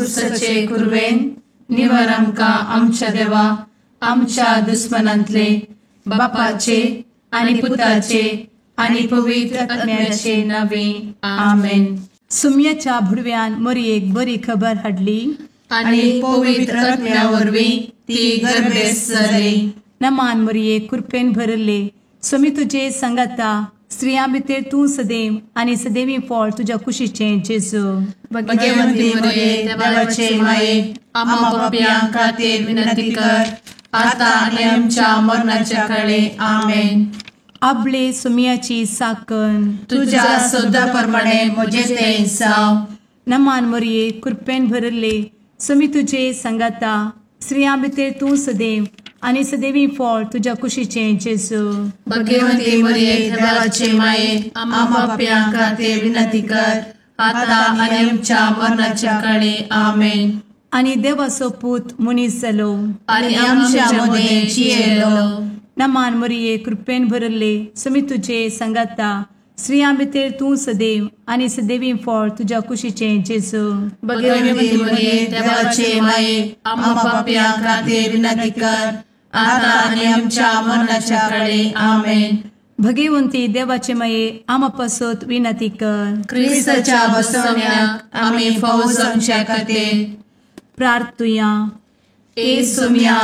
खुर्सचे कुर्वेन निवार आमकां आमच्या देवा आमच्या दुस्मनांतले बापाचे आनी पुताचे आनी पवित्र आत्म्याचे नावे आमेन. सुम्याच्या भुरव्यान मरियेक बरी खबर हाडली आनी पवित्र आत्म्या वरवीं ती गर्भेस जाली. नमान मरिये कृपेन भरले स्वामी तुजे संगाता स्त्रियां भितर तूं सदैव आनी सदैवी फळ तुज्या कुशीचे जेजू. भगवंती मरिये देवाचे माये आम्हा पाप्यां खातीर विनंती कर आता आनी आमच्या मरणाच्या काळी आमेन. आपले सुम्याची साकण तुझ्या सोदा प्रमाणे म्हजे ते जाव. नमान मरिये कृपेन भरले स्वामी तुजे संगाता स्त्रियां भितर तूं सदैव आनी सदैवी फळ तुज्या कुशीचे जेजू. भगवंती मरिये देवाचे माये आम्हा पाप्यां खातीर विनंती कर आता आनी आमच्या मरणाच्या काळी आमेन. आनी देवाचो पूत मनीस जालो आनी आमच्या मदीं जियेलो. नमान मरिये कृपेन भरले स्वामी तुजे संगाता स्त्रियां भितर तूं सदैव आनी सदैवी फळ तुज्या कुशीचे जेजू. भगवंती मरिये देवाचे माये आम्हा पाप्यां खातीर विनंती कर आता आनी आमच्या मरणाच्या काळी आमेन. भगवंती देवाचे माये आमा पासत विनंती कर. क्रिस्ताच्या बसवण्याक आमी फावो जावचे खातीर प्रार्थुया. ए सुम्या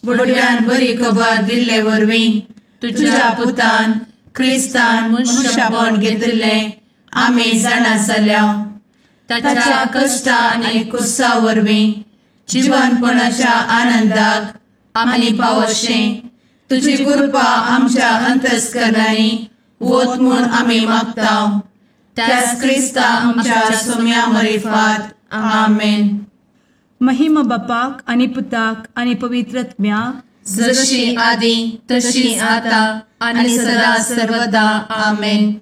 बुडव्यान बरी खबर दिल्ले वरवीं तुज्या पुतान क्रिस्तान मनशापण घेतिल्ले आमी जाणा जाल्या. ताच्या कश्टा आनी कुर्सा वरवीं जिवनपणाच्या आनंदाक आमी पावशें तुजी कृपा आमच्या अंतस्करणांनी वत म्हूण आमी मागता. त्याच क्रिस्ता आमच्या सुम्या मरिफात आमेन. महिमा बापाक आनी पुताक आनी पवित्र आत्म्याक जशी आदी तशी आता आनी सदा सर्वदा आमेन.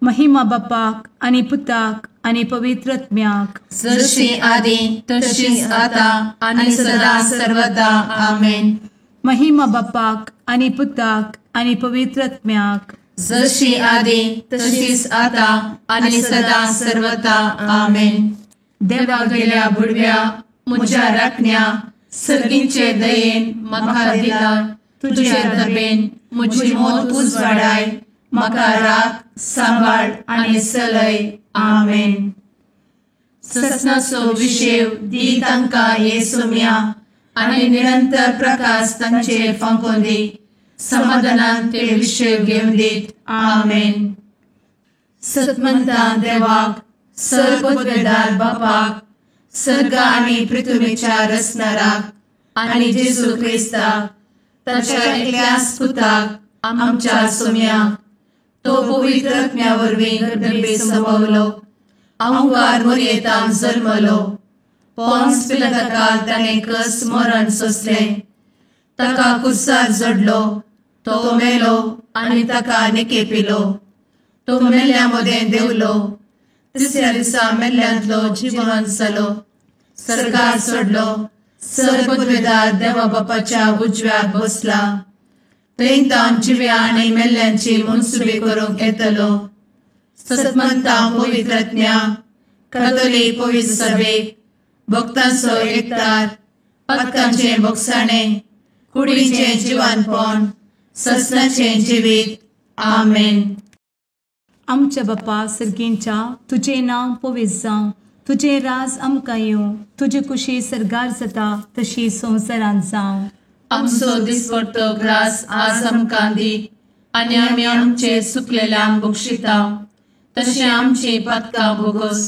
महिमा बापाक आनी पुताक आनी पवित्र आत्म्याक जशी आदी तशी आता आनी सदा सर्वदा आमेन. महिमा बापाक आनी पुताक आनी पवित्र आत्म्याक जशी आदी तशीच आता आनी सदा सर्वदा आमेन. देवा गेल्या बुडव्या म्हज्या राखण्या सर्गींचे दयेन म्हाका दिला तुजे दबेन म्हजी मोत उजवाडाय म्हाका राख सांबाळ आनी चलय आमेन. ससनाचो विशेव दी तांकां ये सुम्या आनी निरंतर प्रकाश तांचेर फांकून दी. समाधानान ते विशेव घेवन दीत आमेन. सतमंता देवाक सर्वपदवेदार बापाक सर्ग आनी पृथ्वीच्या रचणाराक आनी जेजू क्रिस्ताक ताच्या एकल्याच पुताक आमच्या सुम्याक तो पवित्र आत्म्या वरवीं गर्भे संभवलो. अंगार मरियेंतान जल्मलो. पोंस पिलाताकाल ताणें कस मरण सोंसलें. ताका कुर्सार जडलो. तो मेलो आनी ताका निकेपिलो. तो मेल्ल्या मदें देंवलो. तिसऱ्या दिसा मेल्ल्यांतलो जिवंत जालो. सर्गार चडलो. सर्वपदवेदार देवा बापाच्या उजव्याक बसला. थंयतान जिव्या आनी मेल्ल्यांची मनसुबी करूंक येतलो. सतमंता पवित्र आत्म्या कातोलीक पवित्र सभेक भक्तांचो एकठार पातकांचे भोगसाणें कुडीचें जिवनपण ससनाचें जिवीत आमेन. आमच्या बापा सर्गींच्या तुझे नांव पवित्र जावं. तुझे राज आमकां येवं. तुजी कुशी सर्गार जाता तशी संवसारांत जावं. आमचो दिसपडटो ग्रास आज आमकां दी आनी आमी आमचे चुकलेल्यांक बक्षिता तशें आमची पातकां भोगोस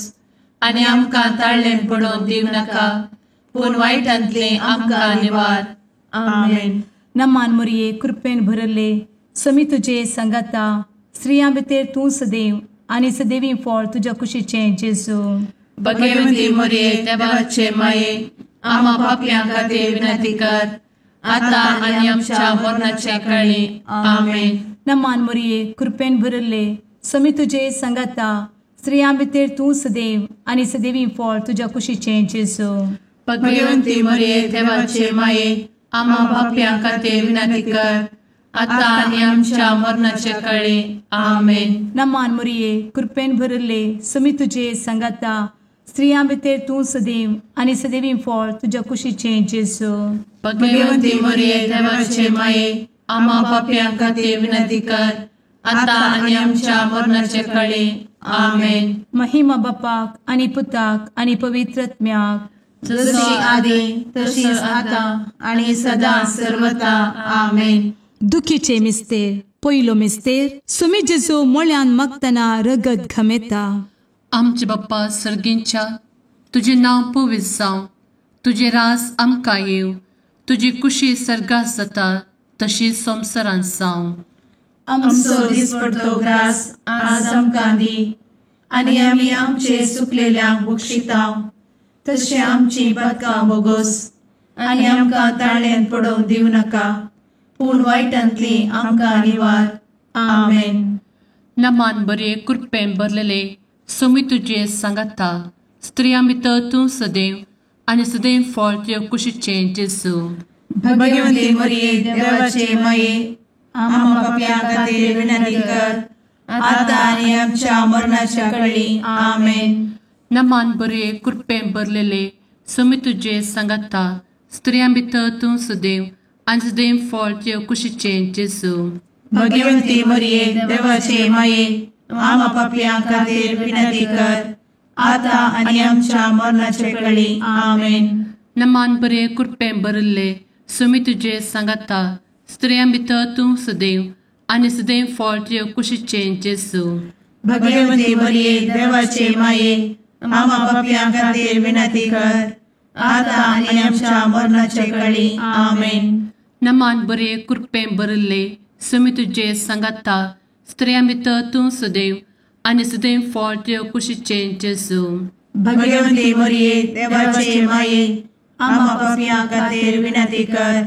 आनी आमकां ताळ्ळें पडोवन दिव नाका पूण वायटांतले आमकां निवार आमेन. नमान मरिये कृपेन भरले स्वामी तुजे संगाता स्त्रियां भितर तूं सदैव आनी सदैवी फळ तुज्या कुशीचे जेजू. भगवंती मरिये देवाचे माये आम्हा पाप्यां खातीर विनंती कर आता आनी आमच्या मरणाच्या काळी आमेन. नमान मरिये कृपेन भरले स्वामी तुजे संगाता स्त्रियां भितर तूं सदैव आनी सदैवी फळ तुज्या कुशीचे जेजू. भगवंती मरिये देवाचे माये आम्हा पाप्यां खातीर विनंती कर आता आनी आमच्या मरणाच्या काळी आमेन. नमान मरिये कृपेन भरले स्वामी तुजे संगाता स्त्रियां भितर तूं सदैव आनी सदैवी फळ तुज्या कुशीचें जेजू. भगवंती मरिये देवाचे माये, आम्हा पाप्यां खातीर विनंती कर, आता आणि आमच्या मरणाचे काळी. आमेन. महिमा बापाक आनी पुताक आनी पवित्रत्म्याक, जशी आदी तशीच आता आणि सदा सर्वदा. आमेन. दुखीचे मिस्तेर. पयलो मिस्तेर. सुमी जेजू मोळ्यान मागतना रगत घामेता. आमचे बाप्पा सर्गींच्या, तुझे नाव पवित्र जावं, तुझे रास आमकां येव, तुजी कुशी सर्गात जाता तशी संवसारांत जावं. आमचो दिसपडटो ग्रास आज आमकां दी, आनी आमी आमचे चुकलेल्यांक बक्षिताव, तशें आमची पातकां बोगोस आनी आमकां ताळ्यान पडोवंक दिवं नाका, पूण वायटांतली आमकां निवार. आमेन. नमान बरे कृपेन भरलेले सोमी तुजे सांगाता, स्त्रियां भितर तूं सदैव आनी सदैव फळ तुज्या कुशीचें जेजू. भगवंती मरिये देवाचे माये, आम्हा पाप्यां खातीर विनंती कर, आता आनी आमच्या मरणाच्या काळी. आमेन. नमान बरे कृपेन भरलेले सोमी तुजे सांगाता, स्त्रियां भितर तूं सदैव आनी सदैव फळ तुज्या कुशीचें जेजू. भगवंती मरिये देवाचे माये, आम्हा पाप्यां खातीर विनंती कर, आता आनी आमच्या मरणाचे काळी. आमेन. नमान बरे कृपेन भरले सोमी तुजे सांगाता, स्त्रियां भितर तूं सदैव आनी सदैव फळ तुज्या कुशीचें जेजू. भगवंती मरिये देवाचे माये, आम्हा पाप्यां खातीर विनंती कर, आता आनी आमच्या मरणाचे काळी. आमेन. नमान बरे कृपेन भरले सोमी तुजे सांगाता, स्त्रियां भितर तूं सदैव आनी सदैव फळ तुज्या कुशीचें जेजू. भगवंती मरिये देवाचे माये, आम्हा पाप्यां खातीर विनंती कर,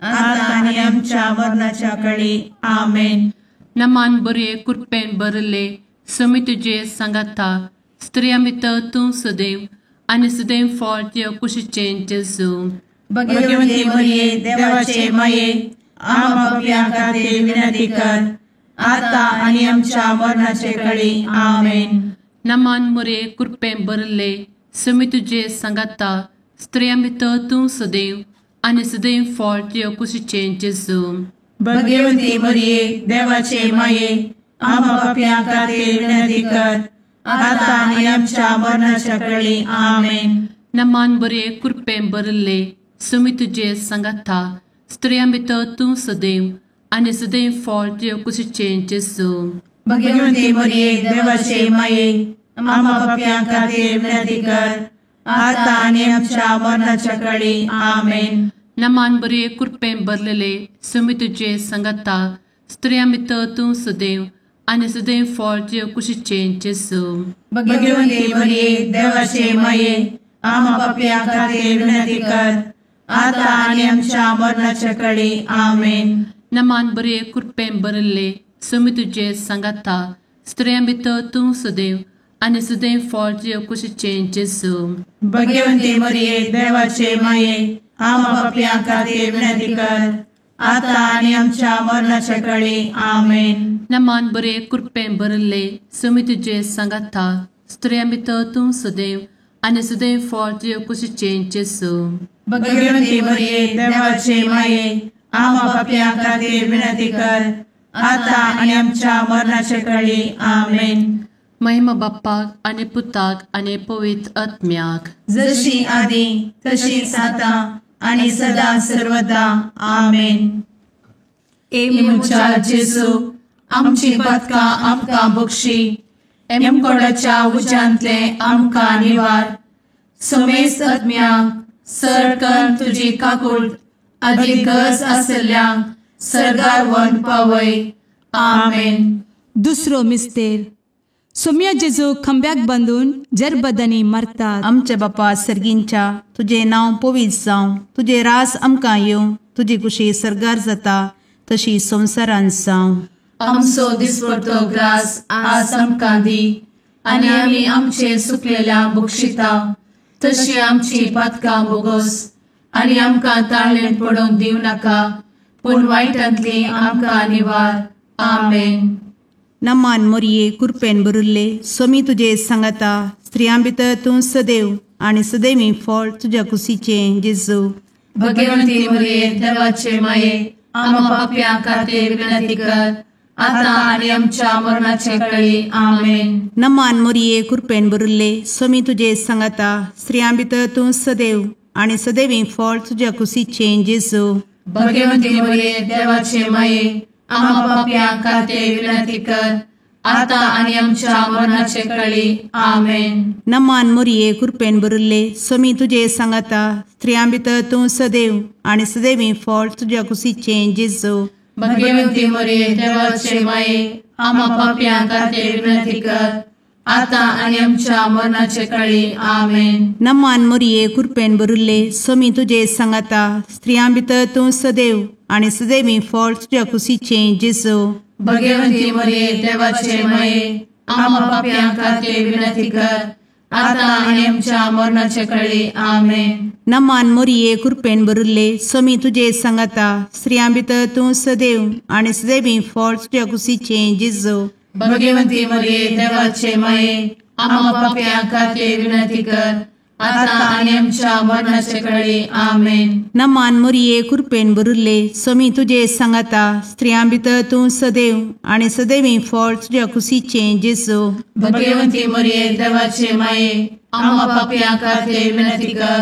आता आनी आमच्या मरणाच्या काळी. आमेन. नमान बरे कृपेन भरले सोमी तुजे सांगाता, स्त्रियां भितर तूं सदैव आनी सदैव फळ तुज्या कुशीचें जेजू. भगवंती मरिये देवाचे माये, आम्हा पाप्यां खातीर विनंती कर, आता आनी आमच्या मरणाचे काळी. आमेन. नमान बरे कृपेन भरले सोमी तुजे सांगाता, स्त्रियां भितर तूं सदैव आनी सदैव फळ तुज्या कुशीचें जेजू. भगवंती मरिये देवाचे माये, आम्हा पाप्यां खातीर विनंती कर, आता आनी आमच्या मरणाच्या काळी. आमेन. नमान बरे कृपेन भरले सोमी तुजे सांगाता, स्त्रियां भितर तूं सदैव आनी सदैव फळ तुज्या कुशीचें जेजू. भगवंती मरिये देवाचे माये, आम्हा पाप्यां खातीर विनंती कर, आता आनी आमच्या मरणाच्या काळी. आमेन. नमान बरे कृपेन भरलेले सोमी तुजे सांगाता, स्त्रियां भितर तूं सदैव आनी सदैव फळ तुज्या कुशीचें जेजू. भगवंती मरिये देवाचे माये, आम्हा पाप्यां खातीर विनंती कर, आता आनी आमच्या मरणाच्या काळी. आमेन. नमान बरे कृपेन भरले सोमी तुजे सांगाता, स्त्रियां भितर तूं सदैव आनी सदैव फळ तुज्या कुशीचें जेजू. भगवंती मरिये देवाचे माये, आम्हा पाप्यां खातीर विनंती कर, आता आनी आमच्या मरणाच्या काळी. आमेन. नमान बरे कृपेन भरले सोमी तुजे सांगाता, स्त्रियां भितर तूं सदैव आनी सदैव फळ तुज्या कुशीचें जेजू. भगवंती मरिये देवाचे माये, आम्हा पाप्यां खातीर विनंती कर, आता आनी आमच्या मरणाच्या काळी. आमेन. महिमा बाप्पाक आनी पुताक आनी पवित्र आत्म्याक, जशी आदी तशीच आता आनी सदा सर्वदा. आमेन. मुचा जेजू, आमची पातकां आमकां बक्षी, एमकोडाच्या उज्यांतले आमकां निवार. समेस्त आत्म्यांक सडकन तुजी काकूट, अधिक गरज आसल्ल्यांक सर्गार व्हरून पावय. आमेन. दुसरो मिस्तेर. सोम्या जेजू खंब्याक बांदून जरबदानी मारतात. आमच्या बापा सर्गींच्या, तुझे नाव पवित्र जावं, तुझे रास आमकां येवं, तुजी कुशी सर्गार जाता तशी संवसारांत जावं. आमचो दिसपडटो ग्रास आज आमकां दी, आनी आमी आमचे चुकलेल्यांक बक्षिताव, तशी आमची पातकां बोगोस आनी आमकां ताळ्यान पडोवंक दिवं नाका, पूण वायटांतली आमकां निवार. आमेन. नमान मोरये कृपेन बरुल्ले स्वामी तुझे सांगता स्त्रियां भितर तूं सदैव आणि सदैवी फळ तुझ्या कुशीचे जेजू. भगवंती मरिये देवाचे माये आम्हा पाप्या खातीर विनंती कर आता आणि आमच्या मरणाचे वेळी आमेन. नमान मोरये कृपेन बरुल्ले स्वामी तुझे सांगता स्त्रियां भितर तूं सदैव आणि सदैवी फळ तुझ्या कुशीचे जेजू. भगवंती मरिये देवाचे माये आम्हा पाप्या खातीर विनंती कर आता आणि आमच्या मरणाचे वेळी आमेन. नमान मोरये कृपेन बरुल्ले स्वामी तुझे सांगता स्त्रियां भितर तूं सदैव आणि सदैवी फळ तुझ्या कुशीचे जेजू. भगवंती मरिये देवाचे माये आम्हा पाप्या खातीर विनंती कर आता आणि आमच्या मरणाचे वेळी आमेन. नमान मोरये कृपेन बरुल्ले स्वामी तुझे सांगता स्त्रियां भितर तूं सदैव आणि सदैवी फळ तुझ्या कुशीचे जेजू. भगवंती मरिये देवाचे माये आम्हा पाप्या खातीर विनंती कर आता आणि आमच्या मरणाचे वेळी आमेन. नमान मोरये कृपेन बरुल्ले स्वामी तुझे सांगता स्त्रियां भितर तूं सदैव आणि सदैवी फळ तुझ्या कुशीचे जेजू. भगवंती मरिये देवाचे माये आम्हा पाप्या खातीर विनंती कर आता आणि आमच्या मरणाचे वेळी आमेन. नमान मोरये कृपेन बरुल्ले स्वामी तुझे सांगता स्त्रियां भितर तूं सदैव आणि सदैवी फळ तुझ्या कुशीचे जेजू. भगवंती मरिये देवाचे माये आम्हा पाप्या खातीर विनंती कर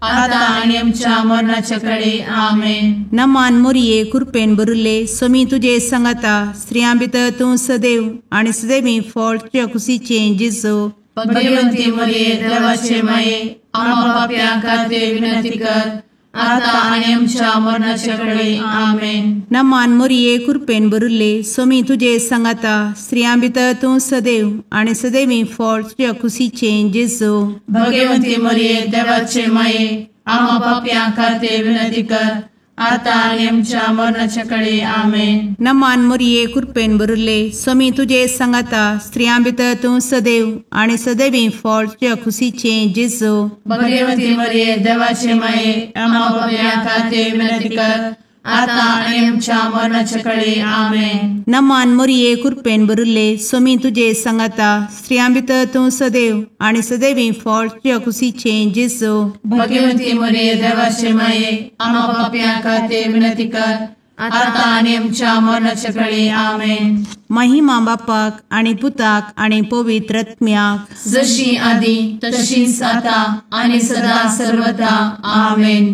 आता आणि आमच्या मरणाचे वेळी आमेन. नमान मोरये कृपेन बरुल्ले स्वामी तुझे सांगता स्त्रियां भितर तूं सदैव आणि सदैवी फळ तुझ्या कुशीचे जेजू. भगवंती मरिये देवाचे माये आम्हा पाप्या खातीर विनंती कर आता आणि आमच्या मरणाचे वेळी आमेन. नमान मोरये कृपेन बरुल्ले स्वामी तुझे सांगता स्त्रियां भितर तूं सदैव आणि सदैवी फळ तुझ्या कुशीचे जेजू. भगवंती मरिये देवाचे माये आम्हा पाप्या खातीर विनंती कर आता आणि आमच्या मरणाच्या वेळी आमेन. नमान मोरये कृपेन बरुल्ले स्वामी तुझे सांगता स्त्रियां भितर तूं सदैव आणि सदैवी फळ तुझ्या कुशीचे जेजू. भगवंती मरिये देवाचे माये आम्हा पाप्या खातीर विनंती कर आता आणि आमच्या मरणाच्या वेळी आमेन. नमान मोरये कृपेन बरुल्ले स्वामी तुझे सांगता स्त्रियां भितर तूं सदैव आणि सदैवी फळ तुझ्या कुशीचे जेजू. भगवंती मरिये देवाचे माये आम्हा पाप्या खातीर विनंती कर आता आणि आमच्या मरणाच्या वेळी आमेन. महिमा बापाक आणि पुताक आणि पवित्र आत्म्याक जशी आधी तशीच आता आणि सदा सर्वदा आमेन.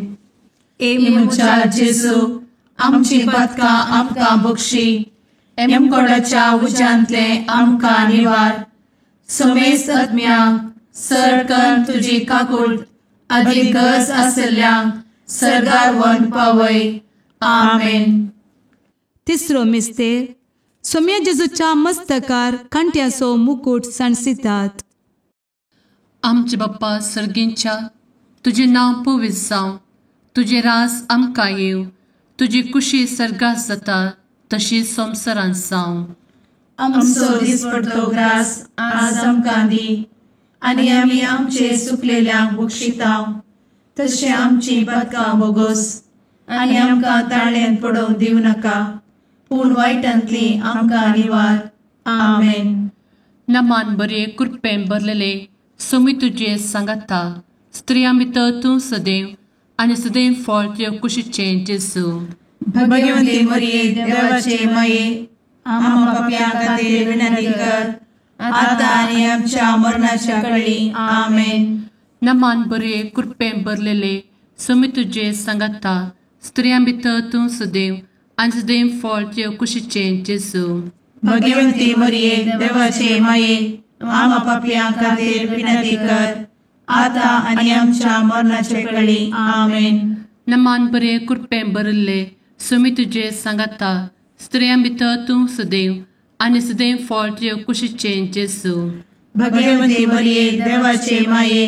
मुचा जेजू आमची पदका आमकां बक्षी एमकोडाच्या उज्यांतले आमकां निवार. समेस्त आत्म्यांक सरकन तुजी काकूट अधिक गरज आसल्ल्यांक सरगार वन पावय. आमेन. तिसरो मिस्तेर सोम्या जेजूच्या मस्तकार कांट्याचो मुकुट सणसितात. आमचे बाप्पा सर्गींच्या तुझे नाव पवित्र जावं, तुझे राज आमकां येव, तुजी कुशी सर्गात जाता तशी संवसारांत जावं. आमचो दिसपडटो ग्रास आज आमकां दी आनी आमी आमचे सुकलेल्यांक बक्षितांव. तशें आमची पदकां बोगोस आनी आमकां ताळ्यान पडोवंक दिवं नाका पूण वायटांतली आमकां निवार. आमेन. नमान बरे कृपेन भरलेले सोमी तुझे सांगता स्त्रियां भितर तूं सदैव आणि सदैव फळ तुझ्या कुशीचे जेजू. भगवंती मरिये देवाचे माये आम्हा पाप्या खातीर विनंती कर आता आनी आमच्या मरणाच्या वेळी. आमेन. नमान बरे कृपेन भरलेले सोमी तुझे सांगता स्त्रियां भितर तूं सदैव आणि सदैव फळ तुझ्या कुशीचे जेजू. भगवंती मरिये देवाचे माये आम्हा पाप्या खातीर विनंती कर आता आनी आमच्या मरणाच्या वेळी. आमेन. नमान बरे कृपेन भरले सोमी तुझे सांगता स्त्रियां भितर तूं सदैव आणि सदैव फळ तुझ्या कुशीचे जेजू. भगवंती मरिये देवाचे माये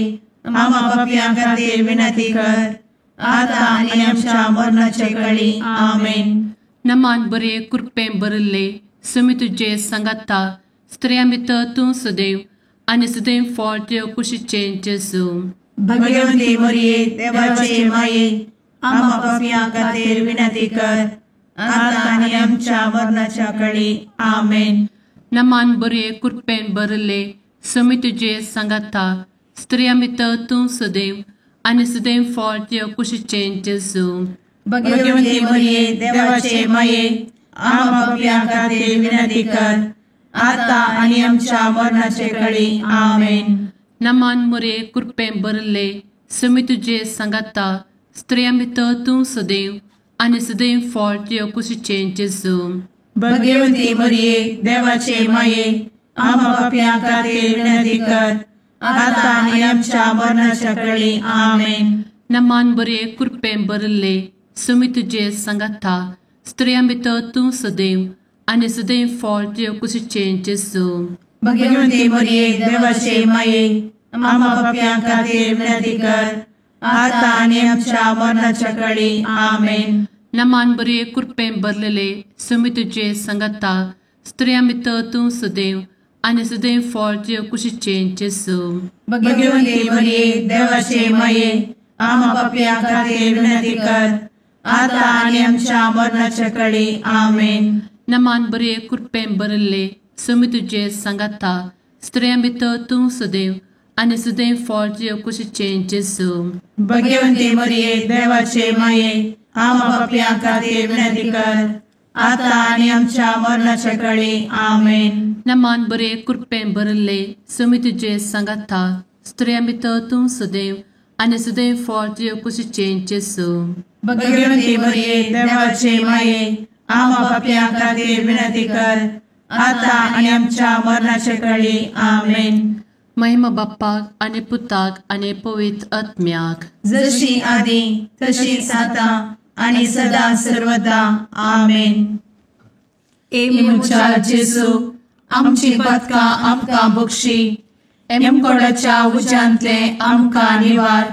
आम्हा पाप्या खातीर विनंती कर आता आनी आमच्या मरणाच्या वेळी. आमेन. नमान बरे कृपेन भरले सोमी तुझे सांगता स्त्रियां भितर तूं सदैव आणि सदैव फळ तुझ्या कुशीचे जेजू. भगवंती मरिये देवाचे माये आम्हा पाप्या खातीर विनंती कर आता आनी आमच्या मरणाच्या वेळी. आमेन. नमान बरे कृपेन भरले समी तुझे सांगाता स्त्रिया भितर तूं सदैव आनी सदैव फळ तुझ्या कुशीचें जेजू. भाग्यवंती मरिये देवाचे माये आम्हा पापियां खातीर विनंती कर आता आणि आमच्या मरणाचे काळी आमेन. नमान बरे कृपेन भरले समी तुझे सांगाता स्त्रिया भितर तूं सदैव आनी सदैव फळ तुझ्या कुशीचें जेजू. भाग्यवंती मरिये देवाचे माये आम्हा पापियां खातीर विनंती कर आता आणि आमच्या मरणाच्या काळी आमेन. नमान बरे कृपेन भरले समी तुझे सांगाता स्त्रिया भितर तूं सदैव आनी सदैव फळ तुझ्या कुशीचें जेजू. भाग्यवंती मरिये देवाचे माये आम्हा पापियां खातीर विनंती कर आता आणि आमच्या मरणाच्या काळी आमेन. नमान बरे कृपेन भरलेले समी तुझे सांगाता स्त्रिया भितर तूं सदैव आनी सदैव फळ तुझ्या कुशीचें जेजू. भाग्यवंती मरिये देवाचे माये आम्हा पापियां खातीर विनंती कर आता आणि आमच्या मरणाच्या काळी आमेन. नमान बरे कृपेन भरले समी तुझे सांगाता स्त्रिया भितर तूं सदैव आनी सदैव फळ तुझ्या कुशीचें जेजू. भाग्यवंती मरिये देवाचे माये आम्हा पापियां खातीर विनंती कर आता आणि आमच्या मरणाच्या काळी आमेन. नमान बरे कृपेन भरले समी तुझे सांगाता स्त्रिया भितर तूं सदैव आनी सदैव फळ तुझ्या कुशीचें जेजू. भाग्यवंती मरिये देवाचे माये आम्हा पापियां खातीर विनंती कर आता आणि आमच्या मरणाच्या काळी आमेन. महिमा बाप्पाक आनी पुताक आनी पवित्र आत्म्याक जशी आदी तशीच आता आणि सदा सर्वदा आमेन. मुचा जेजू आमची पदकां आमकां बक्षी एमकोडाच्या उज्यांतले आमकां निवार.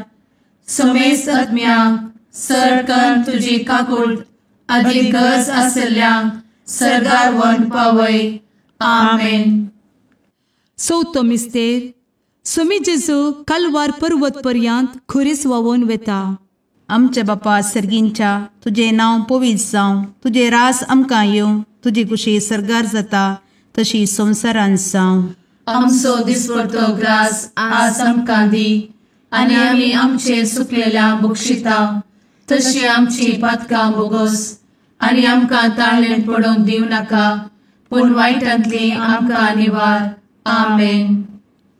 समेस आत्म्याक सरकन तुजी काकूट अधिक गरज आसल्यांक सरगार वन पावय. आमेन. चवथो मिस्तेर समी जेजू कलवार पर्वत पर्यंत खुरीस वावून वेता. आमच्या बापा सर्गींच्या तुझे नांव पवित्र जावं तुझे रास आमकां येवं तुजी कुशी सरगार जाता तशी संवसारांत जावं. आमचो दिसपडटो ग्रास आज आमकां दी आनी आमी आमचे सुकलेल्यांक बक्षिता तशी आमची पातकां बोगोस आनी आमकां ताळ्ळेन पडोवन दिवं नाका पूण वायटांतली आमकां निवार. आमेन.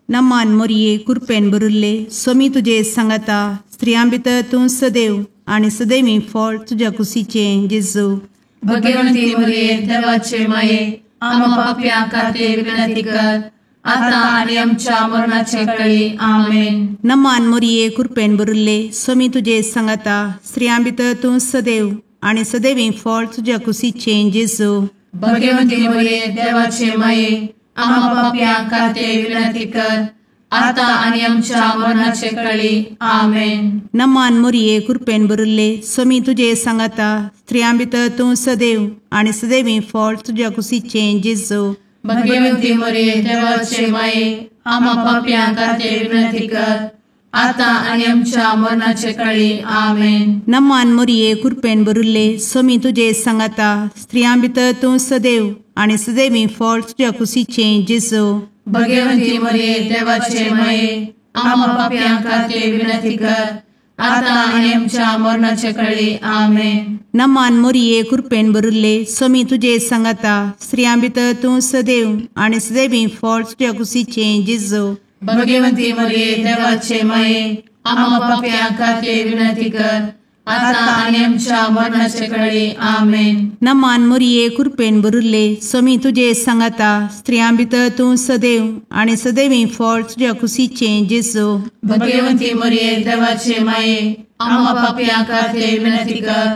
नमान मोरये कृपेन भरले समी तुजे सांगाता स्त्रियां भितर तूं सदैव आनी सदैवी फळ तुज्या कुशीचें जेजू. भाग्यवंती मरिये देवाचे माये आम्हा पापियां खातीर विनंती कर आता आणि आमच्या मरणाचे काळी आमेन. नमान मोरये कृपेन भरले समी तुजे सांगाता स्त्रियां भितर तूं सदैव आनी सदैवी फळ तुज्या कुशीचें जेजू. भाग्यवंती मरिये देवाचे माये आम्हा पापियां खातीर विनंती कर आता आणि आमच्या मरणाचे काळी आमेन. नमान मोरये कृपेन भरले समी तुजे सांगाता स्त्रियां भितर तूं सदैव आनी सदैवी फळ तुज्या कुशीचें जेजू. भाग्यवंती मरिये देवाचे माये आम्हा पापियां खातीर विनंती कर आता आणि आमच्या मरणाचे काळी आमेन. नमान मोरये कृपेन भरले समी तुजे सांगाता स्त्रियां भितर तूं सदैव आनी सदैवी फळ तुज्या कुशीचें जेजू. भाग्यवंती मरिये देवाचे माये आम्हा पापियां खातीर विनंती कर आता आणि आमच्या मरणाचे काळी आमेन. नमान मोरये कृपेन भरले समी तुजे सांगाता स्त्रियां भितर तूं सदैव आनी सदैवी फळ तुज्या कुशीचें जेजू. भाग्यवंती मरिये देवाचे माये आम्हा पापियां खातीर विनंती कर आता आणि आमच्या मरणाचे काळी आमेन. नमान मोरये कृपेन भरले समी तुजे सांगाता स्त्रियां भितर तूं सदैव आनी सदैवी फळ तुज्या कुशीचें जेजू. भाग्यवंती मरिये देवाचे माये आम्हा पापियां खातीर विनंती कर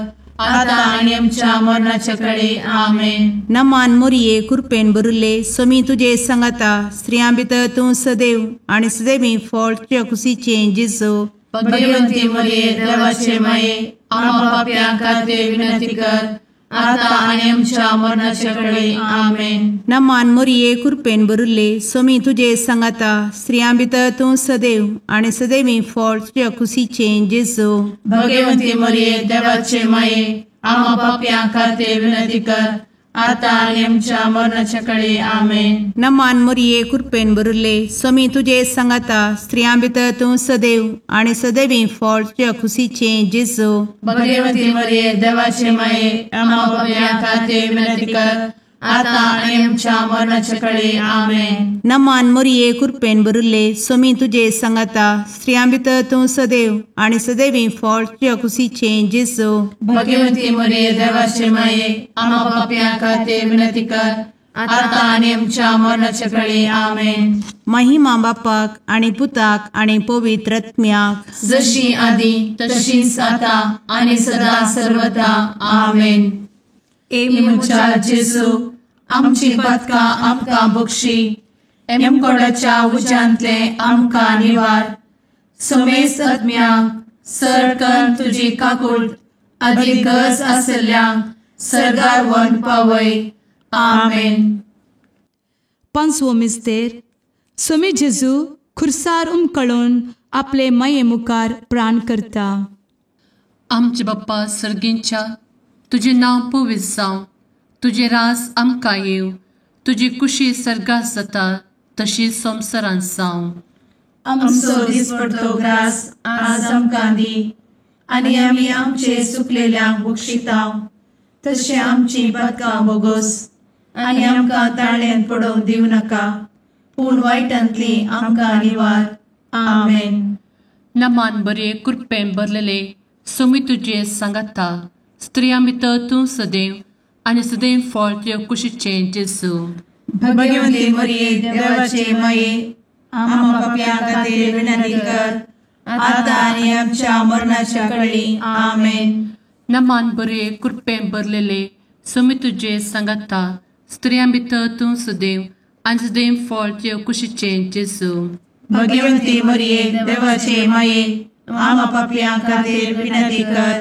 आता आणि आमच्या मरणाच्या काळी आमेन. नमान मोरये कृपेन भरले समी तुजे सांगाता स्त्रियां भितर तूं सदैव आनी सदैवी फळ तुज्या कुशीचें जेजू. भाग्यवंती मरिये देवाचे माये आम्हा पापियां खातीर विनंती कर आता आणि आमच्या मरणाच्या काळी आमेन. नमान मोरये कृपेन भरले समी तुजे सांगाता स्त्रियां भितर तूं सदैव आनी सदैवी फळ तुज्या कुशीचें जेजू. भाग्यवंती मरिये देवाचे माये आम्हा पापियां खातीर विनंती कर आता आणि आमच्या मरणाच्या काळी आमेन. नमान मोरये कृपेन बरुल्ले स्वामी तुझे सांगाता स्त्रियां भितर तूं सदैव आणि सदैवी फळ तुझ्या खुशीचे जेजू. भगवती मरिये देवाचे माये आम्हा पाप्यां खातीर विनंती कर, आता आणि आमच्या मरणाच्या काळी आमेन. नमान मोरये कृपेन बरुल्ले स्वामी तुझे सांगाता स्त्रियां भितर तूं सदैव आणि सदैवी फळ तुझ्या खुशीचे जेजू. भगवती मरिये देवाचे माये आम्हा पाप्यां खातीर विनंती कर, आता आणि आमच्या मरणाच्या काळी आमेन. महिमा बापाक आणि पुताक आणि पवित्र आत्म्याक, जशी आधी तशीच आता आणि सदा सर्वदा आमेन. एमच्या जेजू आमची पदकां आमकां बक्षी, एमकोडाच्या उज्यांतले आमकां निवार. समेस आत्म्यांक सरकन तुजी काकूट, आदी गरज आसल्ल्यांक सरगार व्हरून पावय. आमेन. पांचवो मिस्तेर. स्वामी जेजू खुर्सार उमकळून आपले माये मुखार प्राण करता. आमचे बाप्पा सर्गींच्या, तुझे नाव पवित्र जावं, तुझे रास आमकां येव, तुजी कुशी सर्गास जाता तशी संवसारांत जावं. आमचो दिसपडटो ग्रास आज आमकां दी, आनी आमी आमचे चुकलेल्यांक बक्षितांव, तशें आमची पदकां बोगोस आनी आमकां ताळ्यान पडोवंक दिवं नाका, पूण वायटांतली आमकां निवार. आमेन. नमान बरे कृपेन भरलेले स्वामी तुझे सांगाता स्त्रियां भितर तूं सदैव आणि सदैव फळ तुझ्या कुशीचे जेजू. भगवती मरिये देवाचे माये आम्हा पाप्यां खातीर विनंती कर, आता आनी आमच्या मरणाच्या काळी आमेन. नमान बरे कृपेन भरलेले स्वामी तुझे सांगाता स्त्रियां भितर तूं सदैव आणि सदैव फळ तुझ्या कुशीचे जेजू. भगवती मरिये देवाचे माये आम्हा पाप्यां खातीर विनंती कर,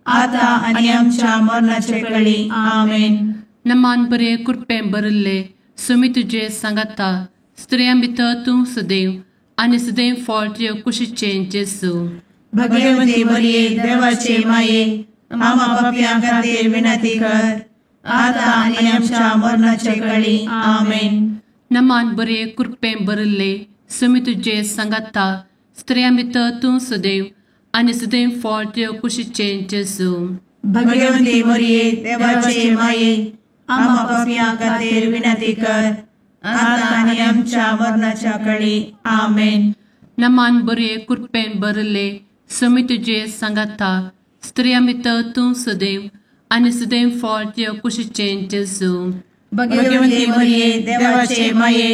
आता आनी आमच्या मरणाच्या काळी आमेन. नमान बरे कृपेन भरले स्वामी तुझे सांगाता स्त्रियां भितर तूं सदैव आणि सदैव फळ तुझ्या कुशीचे जेजू. भगवती मरिये देवाचे माये आम्हा पाप्यां खातीर विनंती कर, आता आनी आमच्या मरणाच्या काळी आमेन. नमान बरे कृपेन भरले स्वामी तुझे सांगाता स्त्रियां भितर तूं सदैव आणि सदैव फळ तुझ्या कुशीचे जेजू. भगवती मरिये देवाचे माये आम्हा पाप्यां खातीर विनंती कर, आता आनी आमच्या मरणाच्या काळी आमेन. नमान बरे कृपेन भरले स्वामी तुझे सांगाता स्त्रियां भितर तूं सदैव आणि सदैव फळ तुझ्या कुशीचे जेजू. भगवती मरिये देवाचे माये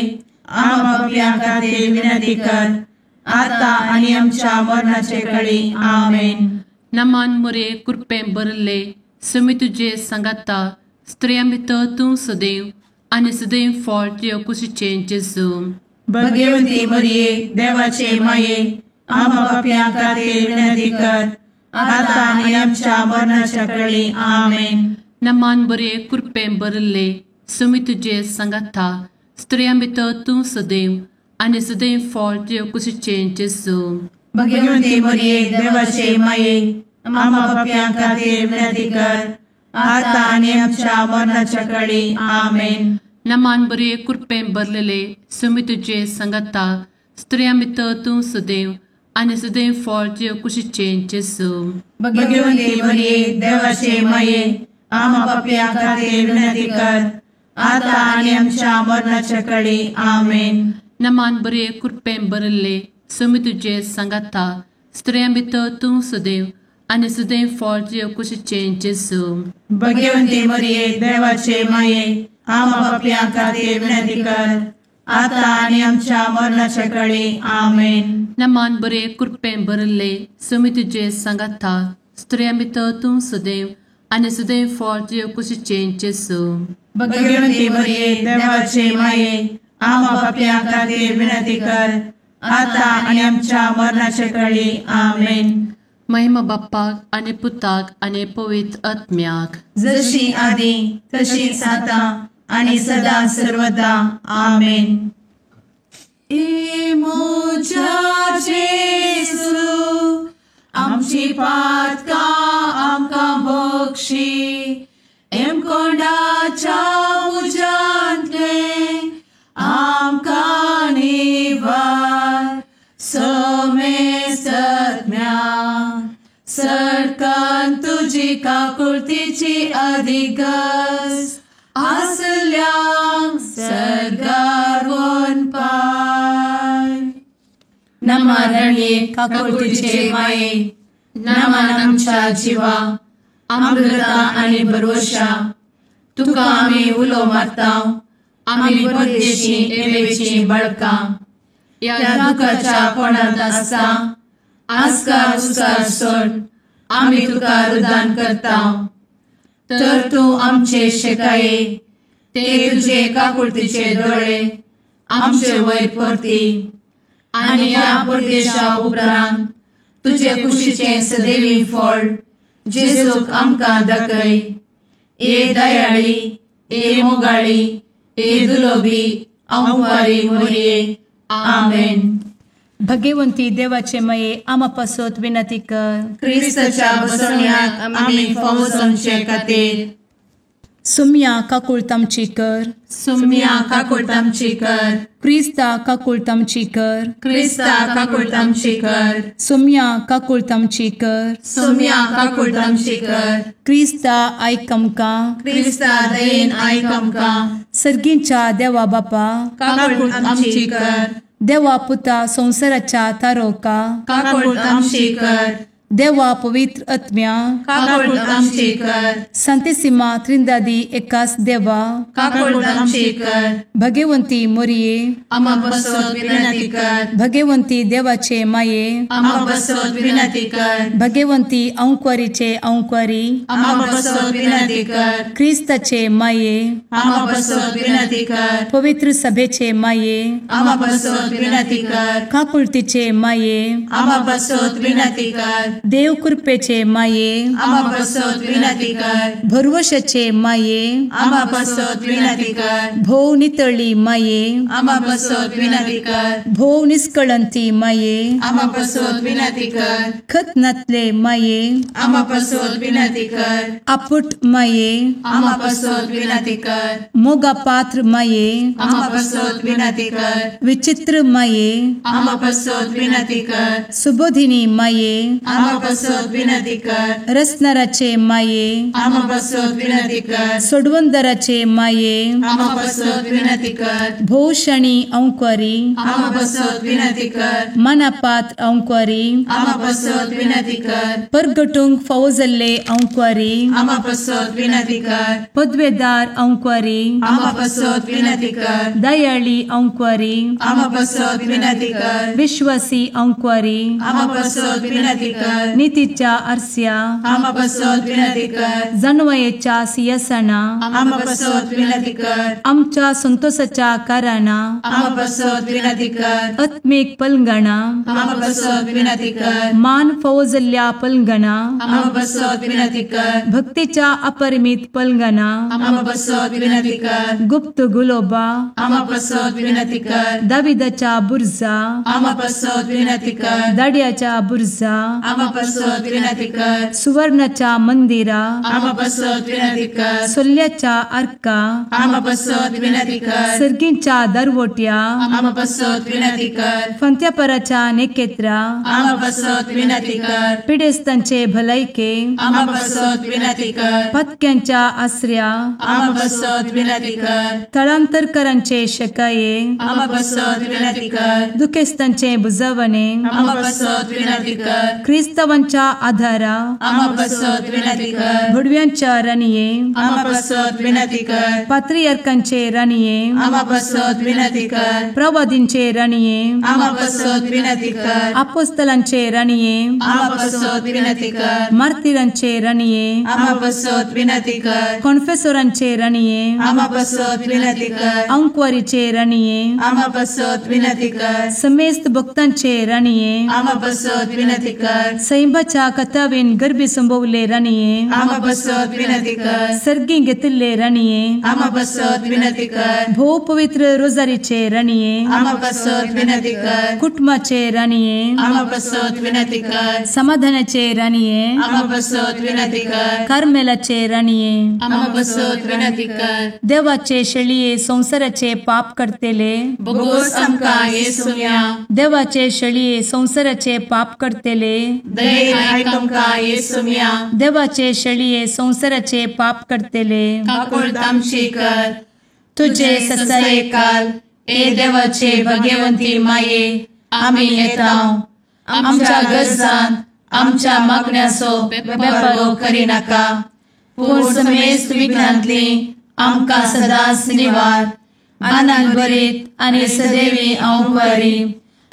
आम्हा पाप्यां खातीर विनंती कर, आता आनी आमच्या मरणाच्या काळी आमेन. नमान बरे कृपेन भरले स्वामी तुझे सांगाता स्त्रियां भितर तूं सदैव आणि सदैव फळ तुझ्या कुशीचे जेजू. भगवती मरिये देवाचे माये आम्हा पाप्यां खातीर विनंती कर, आता आनी आमच्या मरणाच्या काळी आमेन. नमान बरे कृपेन भरले स्वामी तुझे सांगाता स्त्रियां भितर तूं सदैव आणि सदैव फळ तुझ्या कुशीचे जेजू. भगवती मरिये देवाचे माये आम्हा पाप्यां खातीर विनंती कर, आता आनी आमच्या मरणाच्या काळी आमेन. नमान बरे कृपेन भरलेले स्वामी तुझे सांगाता स्त्रियां भितर तूं सदैव आणि सदैव फळ तुझ्या कुशीचे जेजू. भगवती मरिये देवाचे माये आम्हा पाप्यां खातीर विनंती कर, आता आनी आमच्या मरणाच्या काळी आमेन. नमान बरे कृपेन भरले स्वामी तुझे सांगाता स्त्रियां भितर तूं सदैव आणि सदैव फळ तुझ्या कुशीचे जेजू. भगवती मरिये देवाचे माये आम्हा पाप्यां खातीर विनंती कर, आता आनी आमच्या मरणाच्या काळी आमेन. नमान बरे कृपेन भरले स्वामी तुझे सांगाता स्त्रियां भितर तूं सदैव आणि सदैव फळ तुझ्या कुशीचे जेजू. भगवती मरिये देवाचे माये आम्हा पाप्यां खातीर विनंती कर, आता आनी आमच्या मरणाच्या काळी आमेन. महिमा बाप्पाक आणि पुताक आणि पवित्र आत्म्याक, जशी आधी तशीच आता आणि सदा सर्वदा आमेन. मोच्या जेजू आमची पातकां आमकां बक्षी, एम कोंडाच्या तुझी काकुळतीची अधिगस आसल्या सरगारवोन पाय. नमारणे काकुळतीचे माये नमान आमच्या जिवा अमृता आणि भरोशा तुका आम्ही उलो मारताव. आम्ही परदेशी एवेची बळका या दुखाच्या कोणात असता आस्कार उस्कार सोड आम्ही तुका रुदान करताव. तर तू आमचे शेकाये ते तुझे काकुळतीचे डोळे आमचे वयर परती आणि या परदेशा उपरांत तुझे कुशीचे सदैवी फळ जेजूक आमकां दाखय. ए दयाळी ए मोगाळी ए दुलोबी अंवारी मोरये. आमेन. भगवंती देवाचे मये आमापासोत विनंती कर. क्रिस्ताच्या बसवण्याक आम्ही फौजोंचे खातीर सुम्या काकुळतामची कर. सुम्या काकुळतामची कर. क्रिस्ता काकुळतामची कर. क्रिस्ता काकुळतामची कर. सुम्या काकुळतामची कर. सुम्या काकुळतामची कर. क्रिस्ता आयकमका. क्रिस्ता दयेन आयकमका. सर्गींच्या देवा बापा काकुळतामची कर. देवा पुता संसाराच्या तारोका. काकुळतामची कर. देवा पवित्र आत्म्या काकुळतामची कर. संतेसिमा त्रिंदादी एकाच देवा काकुळतामची कर. भगवंती मोरिये आम्हा बसोत विनंती कर. भगवंती देवाचे माये आम्हा बसोत विनंती कर. भगवंती अंक्वारीचे अंक्वारी आम्हा बसोत विनंती कर. ख्रिस्ताचे माये आम्हा बसोत विनंती कर. पवित्र सभेचे माये आम्हा बसोत विनंती कर. काकुळतीचे माये आम्हा बसोत विनंती कर. देव कृपेचे माये आम्हा बसोत विनंती कर. भरवशाचे माये आम्हा बसोत विनंती कर. भोव नितळी माये आम्हा बसोत विनंती कर. भोव निष्कळंती माये आम्हा बसोत विनंती कर. खतनातले माये आम्हा बसोत विनंती कर. आपुट माये आम्हा बसोत विनंती कर. मोगा पात्र माये आम्हा बसोत विनंती कर. विचित्र माये आम्हा बसोत विनंती कर. सुबोधिनी माये आम्हा बसोत विनंती कर. रसनाराचे माये आम्हा बसोत विनंती कर. सोडवंदराचे माये आम्हा बसोत विनंती कर. भोषणी अंक्वारी आम्हा बसोत विनंती कर. मनापात्र अंक्वारी आम्हा बसोत विनंती कर. परगटूंक फौजल्ले अंक्वारी आम्हा बसोत विनंती कर. पदवेदार अंक्वारी आम्हा बसोत विनंती कर. दयाळी अंक्वारी आम्हा बसोत विनंती कर. विश्वासी अंक्वारी आम्हा बसोत विनंती कर. नीतीच्या आरस्या आम्हा बसोत विनंती कर. जनवयेच्या सिंहासना आम्हा बसोत विनंती कर. आमच्या संतोषाच्या कारणा आम्हा बसोत विनंती कर. आत्मिक पलंगणा आम्हा बसोत विनंती कर. मान फौजल्या पलंगणा आम्हा बसोत विनंती कर. भक्तीच्या अपरिमित पलंगणा आम्हा बसोत विनंती कर. गुप्त गुलोबा आम्हा बसोत विनंती कर. दाविदाच्या बुर्जा आम्हा बसोत विनंती कर. दाड्याच्या बुर्जा आम्हा बसोत विनंती कर. सुवर्णाच्या मंदिरा आम्हा बसोत विनंती कर. सोल्याच्या अर्का आम्हा बसोत विनंती कर. सर्गींच्या दरवोट्या आम्हा बसोत विनंती कर. फंत्यापराच्या नेकेत्रा आम्हा बसोत विनंती कर. पिडेस्तांचे भलायके आम्हा बसोत विनंती कर. पथक्यांच्या आश्रया आम्हा बसोत विनंती कर. स्थळांतरकरांचे शकाये आम्हा बसोत विनंती कर. दुखेस्तांचे बुजवणे आम्हा बसोत विनंती कर. ख्रिस्तवांच्या आधारा आम्हा बसोत विनंती कर. भडव्यांच्या राणीये आम्हा बसोत विनंती कर. पात्रियार्कांचे राणीये आम्हा बसोत विनंती कर. प्रवादींचे राणीये आम्हा बसोत विनंती कर. अपोस्तलांचे राणीये आम्हा बसोत विनंती कर. मार्तिरांचे राणीये आम्हा बसोत विनंती कर. कॉन्फेसोरांचे राणीये आम्हा बसोत विनंती कर. अंक्वारीचे राणीये आम्हा बसोत विनंती कर. समेस्त भक्तांचे राणीये आम्हा बसोत विनंती कर. सैंबाच्या कथावेन गर्भी संभवले राणीये आम्हा बसोत विनंती कर. सर्गी घेतले राणीये आम्हा बसोत विनंती कर. भो पवित्र रोजारीचे राणीये आम्हा बसोत विनंती कर. कुटुंबाचे राणीये आम्हा बसोत विनंती कर. समाधानाचे राणीये आम्हा बसोत विनंती कर. कार्मेलाचे राणीये आम्हा बसोत विनंती कर. देवाचे शळीये संसाराचे पाप करतेले बोगोस आमकां येसुया. देवाचे शळीये संसाराचे पाप करतेले दये आय तुमकां येसुम्या देवाचे शेळये संवसाराचे पाप करतेले काकूळ तामशी कर तुझे ससाये काल ए देवाचे भगवंती माये आमी येताव आमच्या गरजांत आमच्या मागण्याचो बेपागो करी नाका पूण समेस्त विघ्नांतली आमकां सदांच निवार आनंद बरीत आनी सदैवी अंकुरी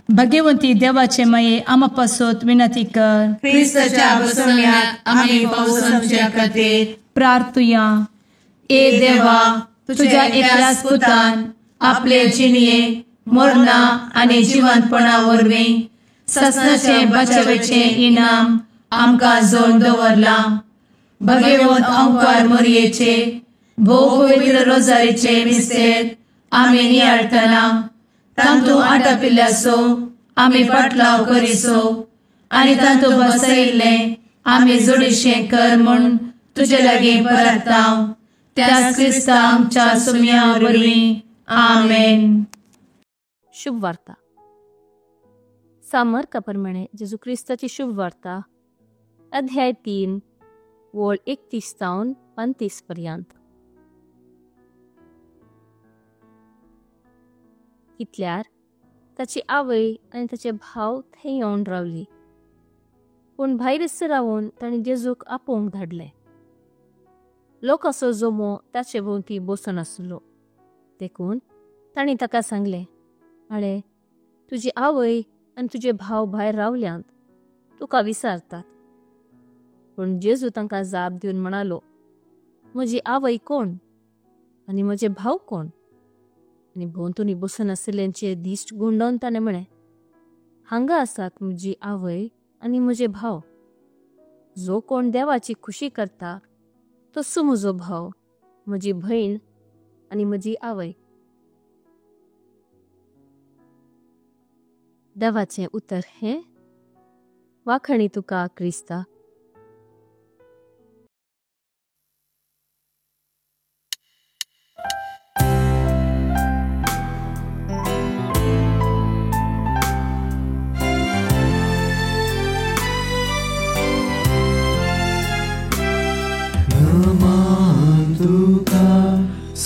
भगवंती देवाचे माये आमा पासत विनंती कर क्रिस्ताच्या बसवण्यात आमी पावसाच्या खातीर प्रार्थुया ए देवा तुझ्या एकल्याच पुतान आपले जिणये मरणा आनी जिवंतपणा वरवीं ससनाचे बचावेचे इनाम आमकां जोड दवरला भगवंत अंकार मोरयेचे भोव पवित्र रोजारीचे मिस्तेर आमी नियाळटना तांतू आटापिल्ल्याचो आमी पाटलाव करिसो आनी तांतू बसयिल्ले आमी जोडिशें कर म्हूण तुजे लागीं परताव त्याच क्रिस्ता आमच्या सुम्या वरवीं आमेन. शुभ वार्ता सामर्काप्रमाणे जेजू क्रिस्ताची शुभ वार्ता अध्याय 3 वळ 31 तावन 35 पर्यंत. इतल्यार ताची आवय आनी ताचे भाव थंय येवन रावली पूण भायरच रावून तांणी जेजूक आपोवंक धाडले. लोकांचो जमो ताचे भोवती बसून आसलो देखून तांणी ताका सांगले आळे तुजी आवय आनी तुजे भाव भायर रावल्यांत तुका विचारतात. पूण जेजू तांकां जाप दिवन म्हणालो म्हजी आवय कोण आनी म्हजे भाव कोण. आनी भोंवतणी बसून आशिल्ल्यांचे दिश्ट गुंडावन ताणें म्हळें हांगा आसात म्हजी आवय आनी म्हजे भाव. जो कोण देवाची खुशी करता तसो म्हजो भाव म्हजी भयण आनी म्हजी आवय. देवाचें उतर हें वाखणी तुका क्रिस्ता.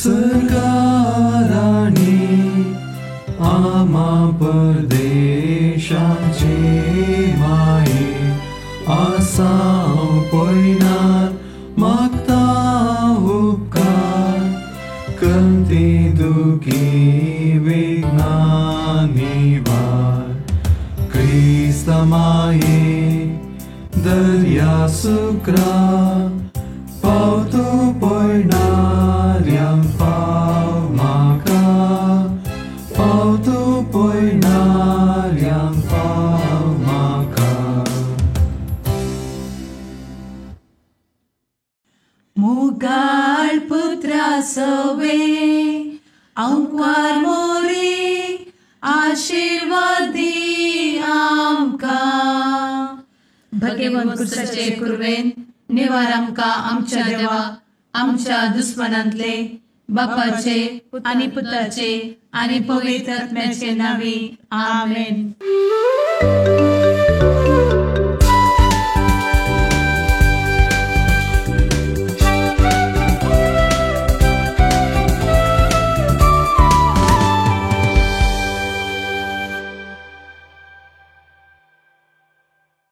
सरकाराने आमा परदेशाचे माये आसां पयणार मागता उपकार कंती दुखी विघ्नांनी वार क्रिस्ता माये दर्या सुक्रा पावतो पयणाऱ्यांक पाव म्हाका पावतो पयणाऱ्यांक पाव म्हाका. मुगाळ पुत्रा सवे अंकार मोरी आशीर्वाद दी आमकां. भगवंत क्रिस्ताचे कुरवेन निवार आमकां आमच्या देवा आमच्या दुस्मनांतले बापाचे आनी पुताचे आनी पवित्र आत्म्याचे नावी आमेन.